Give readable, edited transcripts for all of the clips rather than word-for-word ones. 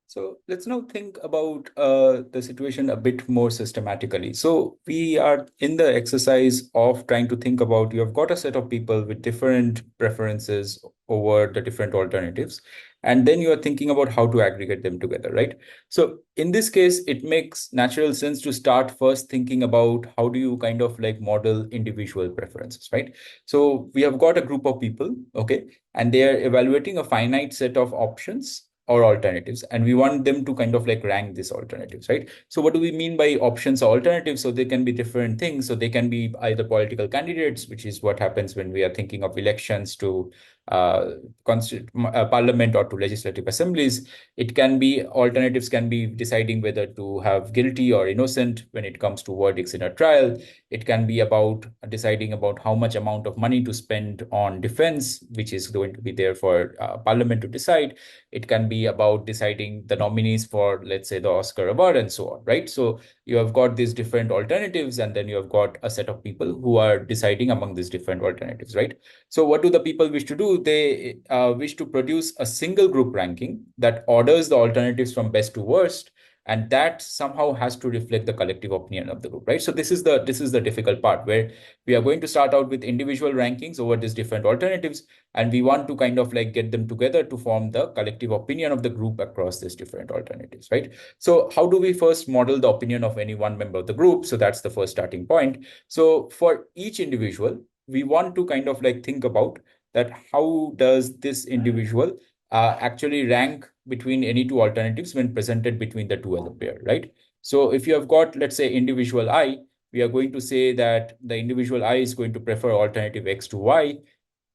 So let's now think about the situation a bit more systematically. So we are in the exercise of trying to think about you have got a set of people with different preferences over the different alternatives, and then you are thinking about how to aggregate them together, right? So in this case, it makes natural sense to start first thinking about how do you kind of like model individual preferences, right? So we have got a group of people, okay, and they are evaluating a finite set of options or alternatives, and we want them to kind of like rank these alternatives, right? So what do we mean by options or alternatives? So they can be different things. So they can be either political candidates, which is what happens when we are thinking of elections to uh, parliament or to legislative assemblies. It can be alternatives can be deciding whether to have guilty or innocent when it comes to verdicts in a trial. It can be about deciding about how much amount of money to spend on defense, which is going to be there for parliament to decide. It can be about deciding the nominees for, let's say, the Oscar award and so on, right? So you have got these different alternatives, and then you have got a set of people who are deciding among these different alternatives, right? So what do the people wish to do? They wish to produce a single group ranking that orders the alternatives from best to worst, and that somehow has to reflect the collective opinion of the group, right? So this is the difficult part, where we are going to start out with individual rankings over these different alternatives, and we want to kind of like get them together to form the collective opinion of the group across these different alternatives, right? So how do we first model the opinion of any one member of the group? So that's the first starting point. So for each individual, we want to kind of like think about that how does this individual actually rank between any two alternatives when presented between the two other pair, right? So if you have got, let's say, individual I, we are going to say that the individual I is going to prefer alternative X to Y,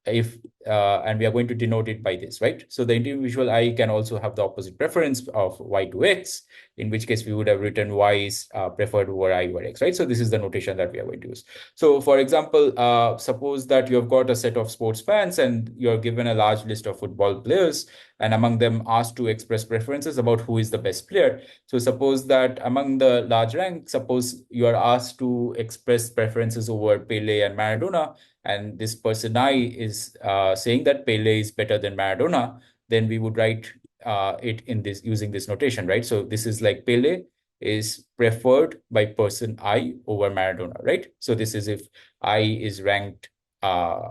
if and we are going to denote it by this, right? So the individual I can also have the opposite preference of Y to X, in which case we would have written Y is preferred over I over X, right? So this is the notation that we are going to use. So for example, suppose that you have got a set of sports fans and you're given a large list of football players, and among them asked to express preferences about who is the best player. So suppose that among the large rank, suppose you are asked to express preferences over Pele and Maradona, and this person I is saying that Pele is better than Maradona, then we would write it in this using this notation, right? So this is like Pele is preferred by person I over Maradona, right? So this is if I is ranked,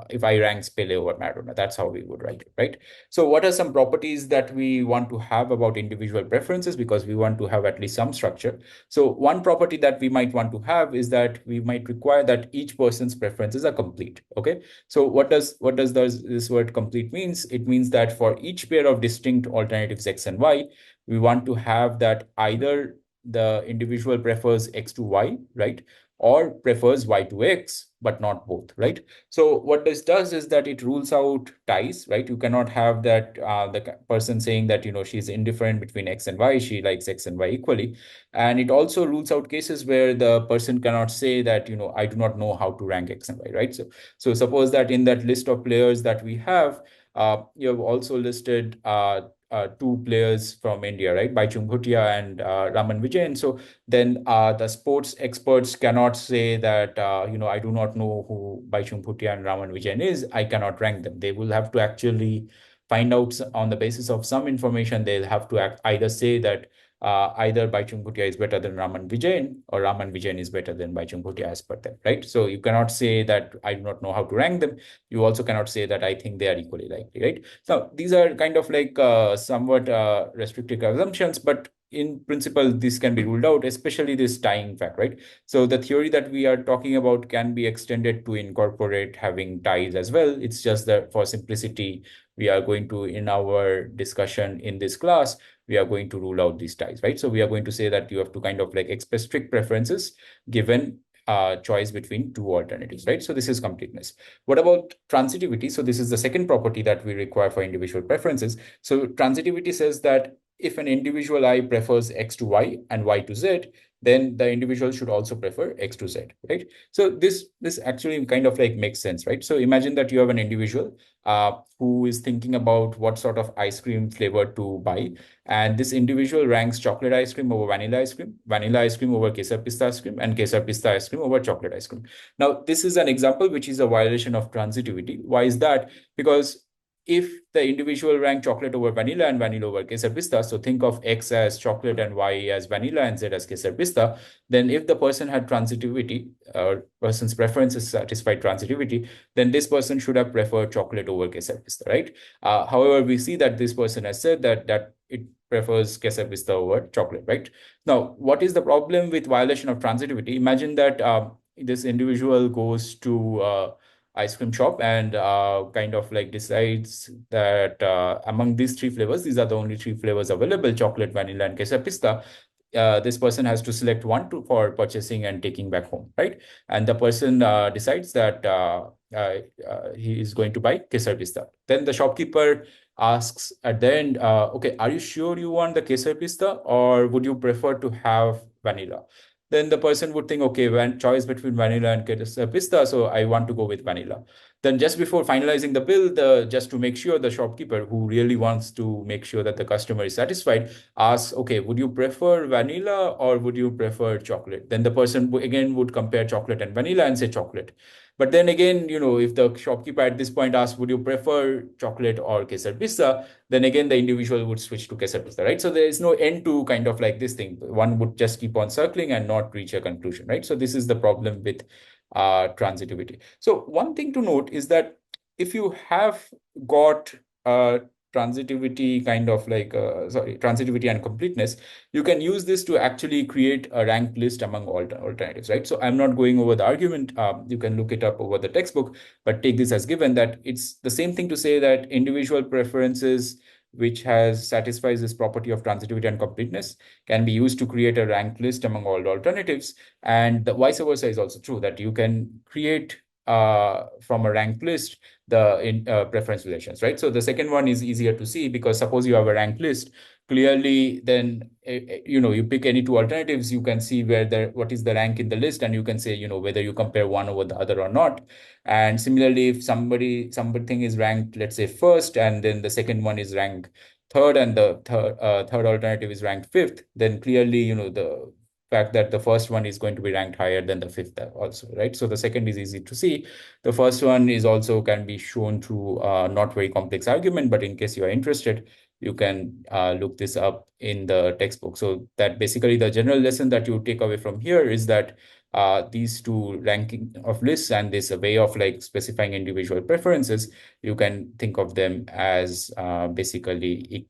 if I ranks Pele over Maradona, that's how we would write it, right? So what are some properties that we want to have about individual preferences? Because we want to have at least some structure. So one property that we might want to have is that we might require that each person's preferences are complete. Okay. So what does this word complete means? It means that for each pair of distinct alternatives X and Y, we want to have that either the individual prefers X to Y, right? Or prefers Y to X, but not both, right? So what this does is that it rules out ties, right? You cannot have that the person saying that, she's indifferent between X and Y, she likes X and Y equally. And it also rules out cases where the person cannot say that, I do not know how to rank X and Y, right? So suppose that in that list of players that we have, you have also listed two players from India, right? Baichung Bhutia and Raman Vijayan. So then the sports experts cannot say that, I do not know who Baichung Bhutia and Raman Vijayan is. I cannot rank them. They will have to actually find out on the basis of some information. They'll have to either say that either Baichung Bhutia is better than Raman Vijayan or Raman Vijayan is better than Baichung Bhutia as per them, right? So you cannot say that I do not know how to rank them. You also cannot say that I think they are equally likely, right? So these are kind of like somewhat restrictive assumptions, but in principle, this can be ruled out, especially this tying fact, right? So the theory that we are talking about can be extended to incorporate having ties as well. It's just that for simplicity, we are going to, in our discussion in this class, we are going to rule out these ties, right? So we are going to say that you have to kind of like express strict preferences given choice between two alternatives, right? So this is completeness. What about transitivity? So this is the second property that we require for individual preferences. So transitivity says that if an individual I prefers X to Y and Y to Z, then the individual should also prefer X to Z, right? So this actually kind of like makes sense, right? So imagine that you have an individual who is thinking about what sort of ice cream flavor to buy. And this individual ranks chocolate ice cream over vanilla ice cream over kesar pista ice cream, and kesar pista ice cream over chocolate ice cream. Now, this is an example which is a violation of transitivity. Why is that? Because if the individual rank chocolate over vanilla and vanilla over Kesar Pista, so think of X as chocolate and Y as vanilla and Z as Kesar Pista, then if the person had transitivity, or person's preferences satisfied transitivity, then this person should have preferred chocolate over Kesar Pista, right? However, we see that this person has said that it prefers Kesar Pista over chocolate, right? Now, what is the problem with violation of transitivity? Imagine that this individual goes to ice cream shop and kind of like decides that among these three flavors, these are the only three flavors available: chocolate, vanilla, and Kesar Pista. This person has to select one for purchasing and taking back home, right? And the person decides that he is going to buy Kesar Pista. Then the shopkeeper asks at the end, okay, are you sure you want the Kesar Pista, or would you prefer to have vanilla? Then the person would think, okay, when choice between vanilla and Kesar Pista, so I want to go with vanilla. Then just before finalizing the bill, just to make sure, the shopkeeper, who really wants to make sure that the customer is satisfied, asks, okay, would you prefer vanilla or would you prefer chocolate? Then the person again would compare chocolate and vanilla and say chocolate. But then again, if the shopkeeper at this point asks, would you prefer chocolate or Kesar Pista? Then again, the individual would switch to Kesar Pista, right? So there is no end to kind of like this thing. One would just keep on circling and not reach a conclusion, right? So this is the problem with transitivity. So one thing to note is that if you have got transitivity kind of like transitivity and completeness, you can use this to actually create a ranked list among all alternatives, right? So I'm not going over the argument. You can look it up over the textbook, but take this as given that it's the same thing to say that individual preferences which has satisfies this property of transitivity and completeness can be used to create a ranked list among all alternatives. And the vice versa is also true, that you can create from a ranked list the preference relations, right? So the second one is easier to see, because suppose you have a ranked list, clearly then you pick any two alternatives, you can see what is the rank in the list, and you can say whether you compare one over the other or not. And similarly, if something is ranked, let's say first, and then the second one is ranked third, and the third alternative is ranked fifth, then clearly the fact that the first one is going to be ranked higher than the fifth also, right? So the second is easy to see. The first one is also can be shown through not very complex argument, but in case you are interested, you can look this up in the textbook. So that basically the general lesson that you take away from here is that these two ranking of lists and this way of like specifying individual preferences, you can think of them as basically